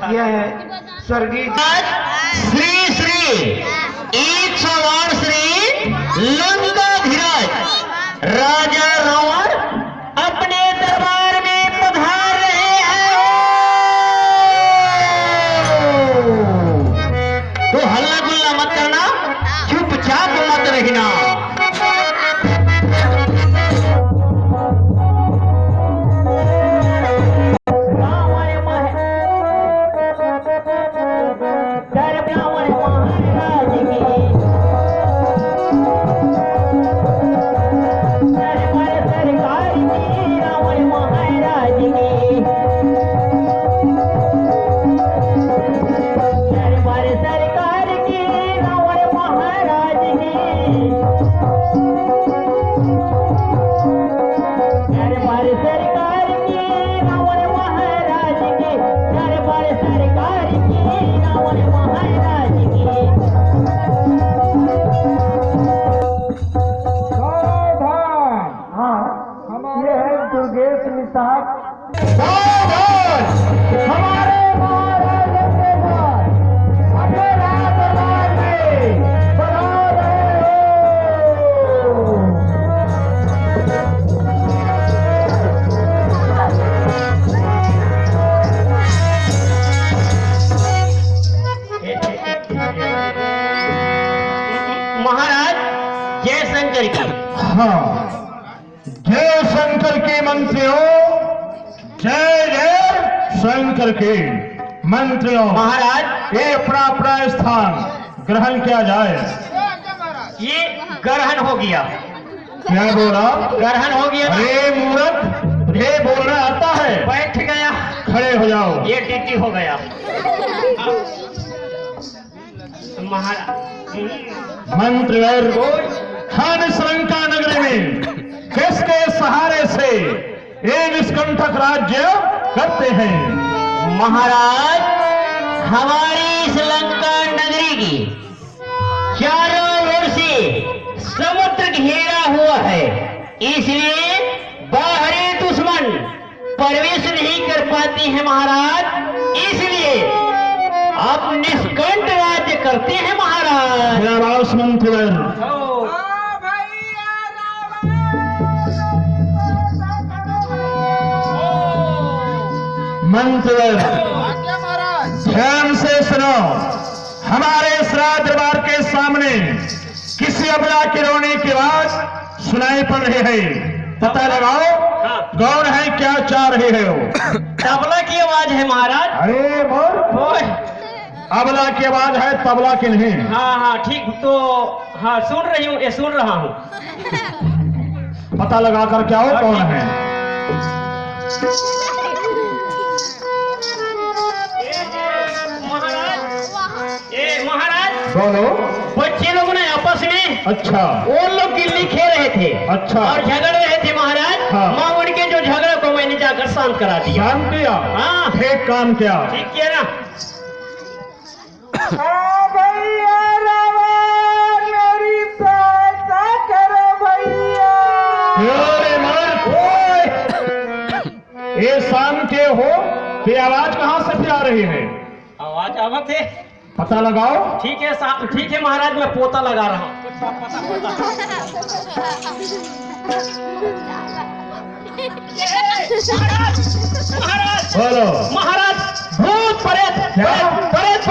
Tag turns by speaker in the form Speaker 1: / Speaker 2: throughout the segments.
Speaker 1: यह है स्वर्गीय
Speaker 2: श्री श्री 108 श्री लंकाधिराज राजा रावण अपने दरबार में पधार रहे हैं। तो हल्ला गुल्ला मत करना, चुपचाप मत रहना।
Speaker 3: जय शंकर के मंत्रियों, जय जय शंकर के मंत्रियों।
Speaker 2: महाराज
Speaker 3: ये अपना अपना स्थान ग्रहण किया जाए।
Speaker 2: ये ग्रहण हो गया।
Speaker 3: क्या बोला?
Speaker 2: ग्रहण हो गया।
Speaker 3: अरे मूर्ख, तुझे बोलना आता है?
Speaker 2: बैठ गया।
Speaker 3: खड़े हो जाओ।
Speaker 2: ये ड्यूटी हो गया। महाराज
Speaker 3: मंत्रीवर खान लंका नगरी में किसके सहारे से ये निष्कंटक राज्य करते हैं?
Speaker 2: महाराज हमारी इस लंका नगरी की चारों ओर से समुद्र घेरा हुआ है, इसलिए बाहरी दुश्मन प्रवेश नहीं कर पाती है महाराज। इसलिए आप निष्कंट राज्य करते हैं महाराज।
Speaker 3: मंत्रीवर मंत्रीवर ध्यान से सुनो। हमारे श्राद्ध दरबार के सामने किसी अबला के रोने की आवाज सुनाई पड़ रही है। पता लगाओ कौन है, क्या चाह रहे हो?
Speaker 2: तबला की आवाज है महाराज।
Speaker 3: अरे बोल, अबला की आवाज है, तबला की नहीं।
Speaker 2: हाँ हाँ ठीक, तो हाँ सुन रही हूँ, ये सुन रहा हूँ।
Speaker 3: पता लगा कर क्या हो कौन है?
Speaker 2: महाराज
Speaker 3: बोलो।
Speaker 2: बच्चे लोग ने आपस में
Speaker 3: अच्छा
Speaker 2: वो लोग गिल्ली खेल रहे थे।
Speaker 3: अच्छा
Speaker 2: और झगड़ रहे थे महाराज।
Speaker 3: हाँ।
Speaker 2: माँ उनके जो झगड़े को मैंने जाकर शांत करा दिया।
Speaker 3: शांत किया?
Speaker 2: हाँ
Speaker 3: ठीक काम किया।
Speaker 2: ठीक किया ना।
Speaker 1: भैया रावण मेरी सहायता करो भैया।
Speaker 3: अरे मर्द, ये शांति हो, ये आवाज कहाँ से आ रही है?
Speaker 2: आवाज आवत है।
Speaker 3: पता लगाओ।
Speaker 2: ठीक है ठीक है महाराज, मैं पोता लगा रहा हूँ।
Speaker 3: बोलो।
Speaker 2: महाराज भूत प्रेत प्रेत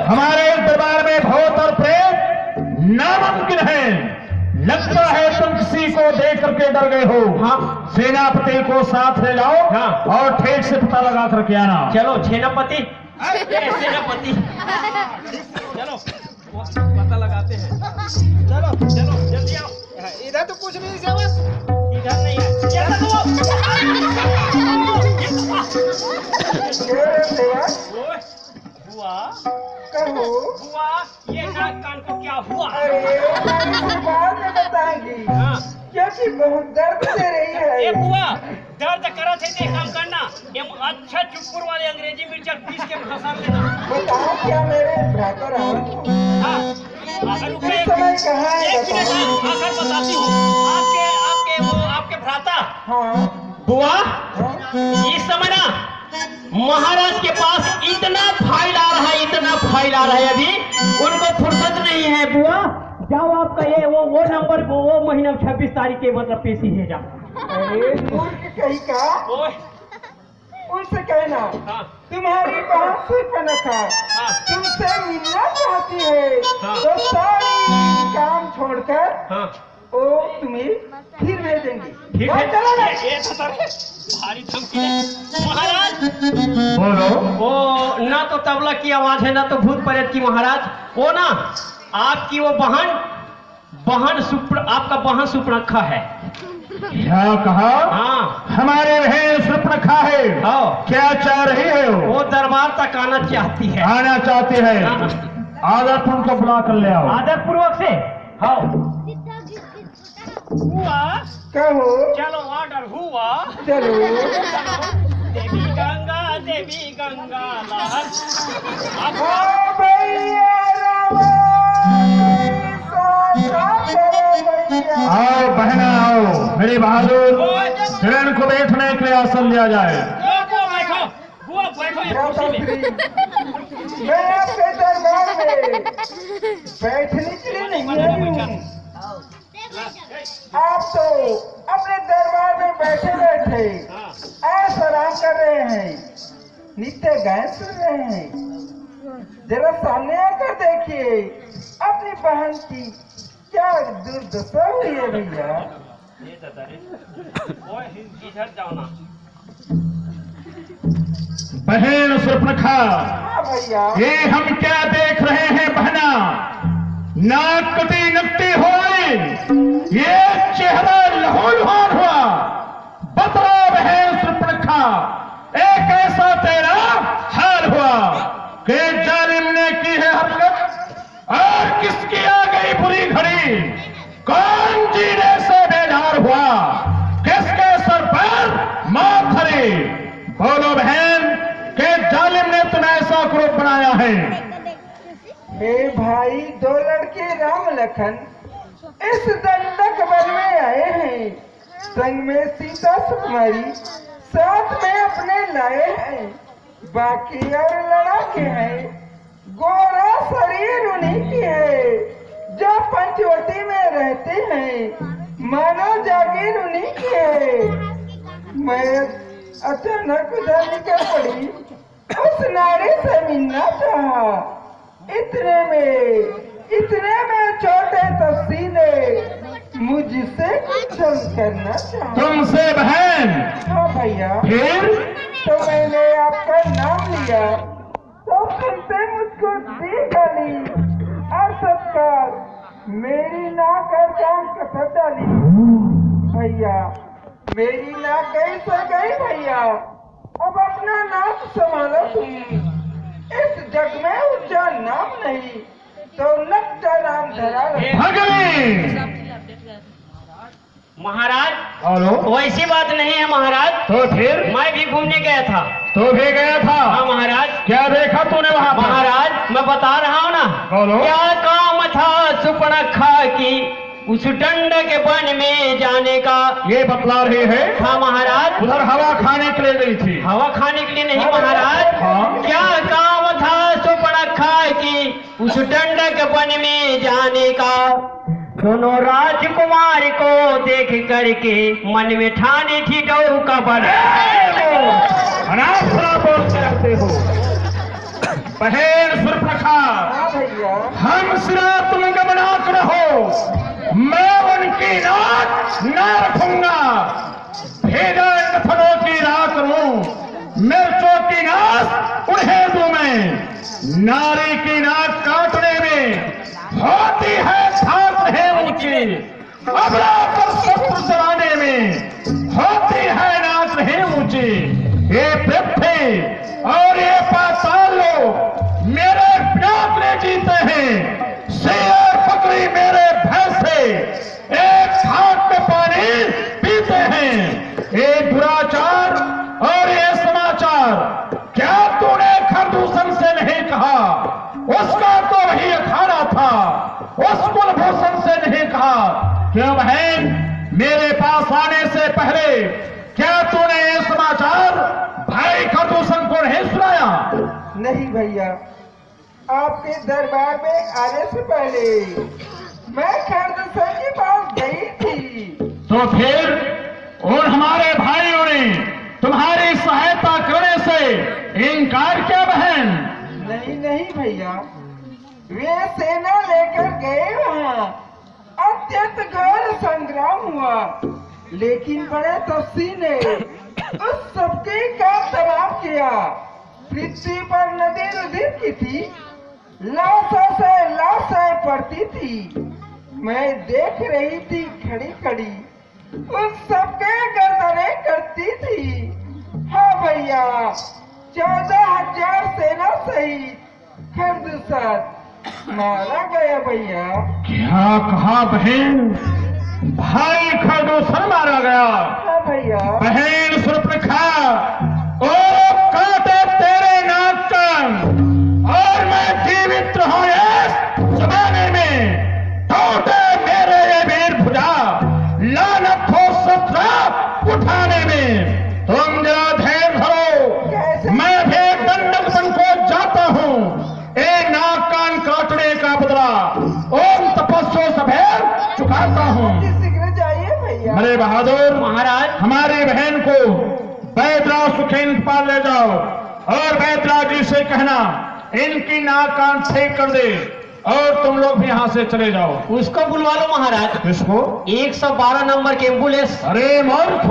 Speaker 3: हमारे दरबार में भूत और प्रेत नामुमकिन है। लगता है तुम किसी को देख करके डर गए हो।
Speaker 2: हाँ।
Speaker 3: सेनापति को साथ ले जाओ।
Speaker 2: हाँ।
Speaker 3: और ठीक से पता लगा करके आना।
Speaker 2: चलो सेनापति, सेनापति चलो पता लगाते हैं। चलो चलो जल्दी आओ।
Speaker 1: इधर तो कुछ नहीं सेवा।
Speaker 2: इधर नहीं है। हुआ
Speaker 1: कहो।
Speaker 2: हुआ ये नाक कान को क्या हुआ?
Speaker 1: अरे बाद में बताएंगी।
Speaker 2: हाँ।
Speaker 1: क्योंकि बहुत दर्द दे रही है।
Speaker 2: ए बुआ, दर्द करा थे तो काम करना। ये अच्छा चुप्पुर वाले अंग्रेजी मिर्चा पीस के फंसा लेना।
Speaker 1: बताओ क्या मेरे भ्राता रावण।
Speaker 2: हाँ। रुको
Speaker 1: इस समय कहाँ है
Speaker 2: एक मिनट
Speaker 1: बताओ।
Speaker 2: आकर बताती हूँ। आपके आपके वो आपके भ्राता
Speaker 1: हाँ।
Speaker 2: बुआ
Speaker 1: हाँ?
Speaker 2: इस समय ना महाराज के पास इतना फाइल आ रहा है, इतना फाइल आ रहा है, अभी उनको फुर्सत नहीं है। बुआ जाओ आपका ये वो नंबर वो महीना 26 तारीख के मतलब पेशी है जाओ।
Speaker 1: अरे मूर्ख कहीं का,
Speaker 2: ओए,
Speaker 1: उनसे कहना
Speaker 2: हाँ,
Speaker 1: तुम्हारी बहन सुर्पनखा
Speaker 2: हाँ,
Speaker 1: तुमसे मिलना चाहती है,
Speaker 2: हाँ।
Speaker 1: तो सारी काम छोड़कर
Speaker 2: हाँ,
Speaker 1: वो तुम्हें फिर भेजेंगी।
Speaker 2: ठीक
Speaker 1: हाँ,
Speaker 2: है।
Speaker 1: चलो ना।
Speaker 2: ये तो सर भारी धमकी है महाराज।
Speaker 3: बोलो।
Speaker 2: वो ना तो तबला की आवाज है, ना तो भूत प्रेत की महाराज। वो ना आपकी वो आपका बहन सुपरखा है।
Speaker 3: क्या कहा?
Speaker 2: हाँ
Speaker 3: हमारे बहन सुपरखा है।
Speaker 2: हाँ,
Speaker 3: क्या चाह रही है
Speaker 2: वो दरबार तक आना चाहती है।
Speaker 3: आना चाहती है।
Speaker 2: हाँ।
Speaker 3: आदरपुर को बुला कर ले आओ।
Speaker 2: आदर पूर्वक से। हाँ हुआ,
Speaker 1: कहो
Speaker 2: चलो ऑर्डर हुआ।
Speaker 1: चलो।
Speaker 2: देवी गंगा लहर।
Speaker 1: हाँ भैया
Speaker 3: आओ बहना आओ, मेरी बहादुर किरण को बैठने के लिए आसन दिया जाए।
Speaker 2: बैठो बुआ, बैठो ये कुर्सी में।
Speaker 1: मैं आपके दरबार में बैठने के लिए नहीं आई हूँ। आप तो अपने दरबार में बैठे बैठे ऐसा आराम कर रहे हैं, नित्य गायन सुन रहे हैं। जरा सामने आकर देखिए अपनी बहन की क्या दुर्दशा हुई है भैया।
Speaker 2: इधर जाओ ना।
Speaker 3: बहन सुपरखा,
Speaker 1: हाँ भैया।
Speaker 3: ये हम क्या देख रहे हैं बहना? नाक कटी नकटी हो गई, ये चेहरा लहूलुहान हुआ। बतला बहन सुपरखा, एक ऐसा तेरा हाल हुआ कि जालिम ने की है हरकत और किसकी आ गई बुरी घड़ी। कौन जीने से बेजार हुआ, किसके सर पर मौत धरी? बोलो बहन के जालिम ने तुम्हें ऐसा ग्रुप बनाया है।
Speaker 1: हे भाई, दो लड़के राम लखन इस दंडक वन में आए हैं, संग में सीता सुकुमारी साथ में अपने लाए हैं, बाकी और लड़ाके हैं। गोरा शरीर उन्हीं की है जो पंचवटी में रहते हैं, मानो जागीर उन्हीं की है। मैं अचानक उधर निकल पड़ी, उस नारी से मिलना चाहा। इतने में छोटे तस्सीने मुझसे कुछ करना चाहा।
Speaker 3: तुमसे बहन?
Speaker 1: हाँ भैया।
Speaker 3: फिर
Speaker 1: तो मैंने आपका नाम लिया तो सुनते मुझको दी गाली और सत्कार, मेरी नाक और कान कतर डाली। भैया मेरी नाक गई तो गई भैया, अब अपना नाम संभालो तुम। इस जग में ऊंचा नाम नहीं तो नक्का नाम धरा रहे।
Speaker 3: भगनी
Speaker 2: महाराज,
Speaker 3: हेलो,
Speaker 2: वैसी बात नहीं है महाराज।
Speaker 3: तो फिर?
Speaker 2: मैं भी घूमने गया था।
Speaker 3: तो भी गया था?
Speaker 2: हाँ महाराज।
Speaker 3: क्या देखा तूने वहाँ पर?
Speaker 2: महाराज मैं बता रहा हूँ ना।
Speaker 3: बोलो।
Speaker 2: क्या काम था सुपरखा की उस दंड के वन में जाने का?
Speaker 3: ये बतला रही है।
Speaker 2: हाँ महाराज।
Speaker 3: उधर हवा खाने के लिए गई थी।
Speaker 2: हवा खाने के लिए नहीं महाराज।
Speaker 3: हाँ।
Speaker 2: क्या काम था सुपरखा की उस दंड के वन में जाने का? दोनों राजकुमार को देख करके मन में ठानी थी डौ का बना।
Speaker 3: अनासरा बोलते रहते हो। बहन सुरप्रखा,
Speaker 1: हाँ भैया।
Speaker 3: हम सिरा तुम गमनाक रहो, मैं उनकी नाक न रखूंगा। भेजा फलों की रात करूं, मिर्चों की नाक उन्हें दूं मैं। नारी की नाक काटने में होती है धात है ऊंची, अबला पर शत्रु चलाने में होती है नाक है ऊंची। ये पृथ्वी और ये पाताल लोग मेरे प्यारे जीते हैं, शेर बकरी मेरे भैंसे एक हाथ में पानी पीते हैं। ये दुराचार और ये समाचार क्या तूने खरदूषण से नहीं कहा? उसका तो वही अखाड़ा था, उस कुलभूषण से नहीं कहा। क्यों बहन, मेरे पास आने से पहले क्या तूने ये समाचार भाई खरदूषण को नहीं सुनाया?
Speaker 1: नहीं भैया, आपके दरबार में आने से पहले मैं खरदूषण के पास गई थी।
Speaker 3: तो फिर उन हमारे भाइयों ने तुम्हारी सहायता करने से इनकार किया बहन?
Speaker 1: नहीं नहीं भैया, वे सेना लेकर गए वहाँ, अत्यंत घोर संग्राम हुआ, लेकिन बड़े तपस्वी ने उस सबके का तबाह किया। पृथ्वी पर नदी रुधिर की थी, लाशों से लाशें पड़ती थी। मैं देख रही थी खड़ी खड़ी, उस सबके गर्दनें करती थी। हाँ भैया, 14,000 सेना सहित खरदूषण मारा गया भैया।
Speaker 3: क्या कहा बहन? भाई खरदूषण मारा गया?
Speaker 1: हाँ भैया।
Speaker 3: बहन सुरपखा, ओ काटे तेरे नाक कान, और मैं जीवित रहूं इस जमाने में, टूटे मेरे ये वीर भुजा, लानत हो शस्त्र उठाने में। तुम जरा धैर्य धरो, मैं भी दंडक बन को जाता हूँ। ए नाक कान काटने का बदला ओम तपस्या से चुकाता हूँ।
Speaker 1: शीघ्र जाइए भैया।
Speaker 3: मेरे बहादुर
Speaker 2: महाराज,
Speaker 3: हमारी बहन को बैदराज सुखेंद्र पाल ले जाओ, और बैदराज जी से कहना इनकी नाक कान ठीक कर दे, और तुम लोग भी यहाँ से चले जाओ।
Speaker 2: उसको बुलवा लो महाराज।
Speaker 3: किसको?
Speaker 2: 112 नंबर की एम्बुलेंस।
Speaker 3: अरे मूर्ख,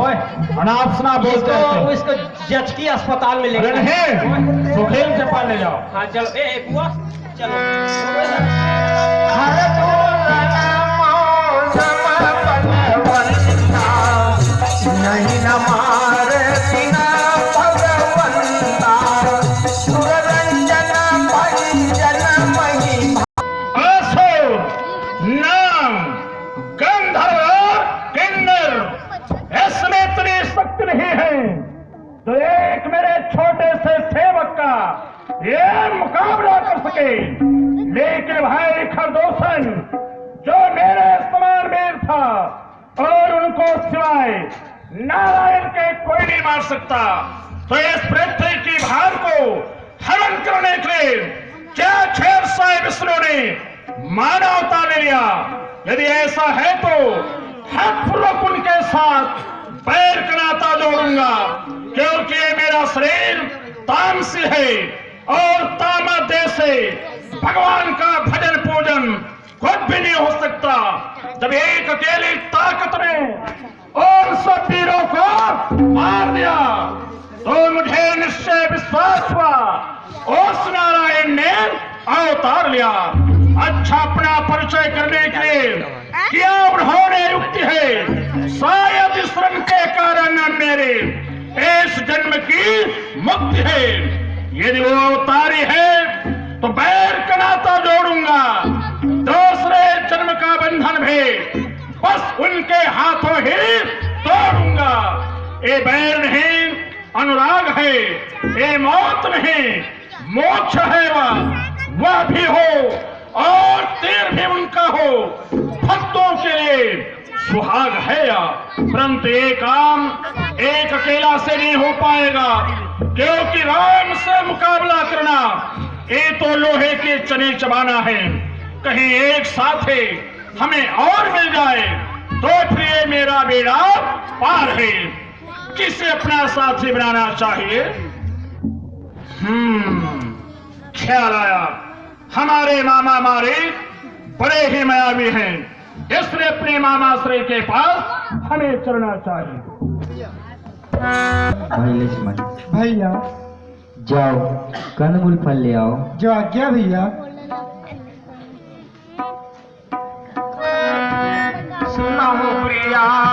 Speaker 3: अनापसना बोलते रहते।
Speaker 2: इसको जचकी अस्पताल में लेकर
Speaker 3: नहीं, सुखेंद्र से पाल ले जाओ।
Speaker 2: हाँ चलो, ए बुआ चलो।
Speaker 1: नहीं न मारे बिना भगवंता, सुररंजन भंजन महिमा।
Speaker 3: असुर, नाम, गंधर्व और किन्नर, इसमें इतनी शक्ति नहीं है तो एक मेरे छोटे से सेवक का ये मुकाबला कर सके। लेकिन भाई खरदूषण जो मेरे समान वीर था, और उनको सिवाय नारायण के कोई नहीं मार सकता, तो इस पृथ्वी की भार को हरण करने के लिए क्या खेर साहिब विष्णु ने मानव अवतार ले लिया। यदि ऐसा है तो हकपूर्वक उनके साथ पैर का नाता जोड़ूंगा, क्योंकि ये मेरा शरीर तामसी है, और तामस से भगवान का भजन पूजन कुछ भी नहीं हो सकता। जब एक अकेली ताकत ने और सब वीरों को मार दिया, तो मुझे निश्चय विश्वास हुआ उस नारायण ने अवतार लिया। अच्छा, अपना परिचय करने के लिए क्या उन्होंने युक्ति है, शायद इस रंग के कारण मेरे इस जन्म की मुक्ति है। यदि वो अवतारी है तो बैर का नाता जोड़ूंगा, दूसरे जन्म का बंधन भी बस उनके हाथों ही तोड़ूंगा। ये बैर नहीं अनुराग है, ये मौत नहीं मोक्ष है। वह भी हो और तीर भी उनका हो, भक्तों के लिए सुहाग है या। परंतु ये काम एक अकेला से नहीं हो पाएगा, क्योंकि राम से मुकाबला करना ये तो लोहे के चने चबाना है। कहीं एक साथी हमें और मिल जाए तो फिर ये मेरा बेड़ा पार है। किसे अपना साथी बनाना चाहिए? ख्याल आया, हमारे मामा मारे बड़े ही मायावी हैं, इसलिए अपने मामा श्री के पास हमें चलना चाहिए।
Speaker 4: भाई लक्ष्मण,
Speaker 1: भैया
Speaker 4: जाओ कंदमूल फल ले आओ।
Speaker 1: जो आज्ञा भैया।
Speaker 3: सुना हो प्रिया।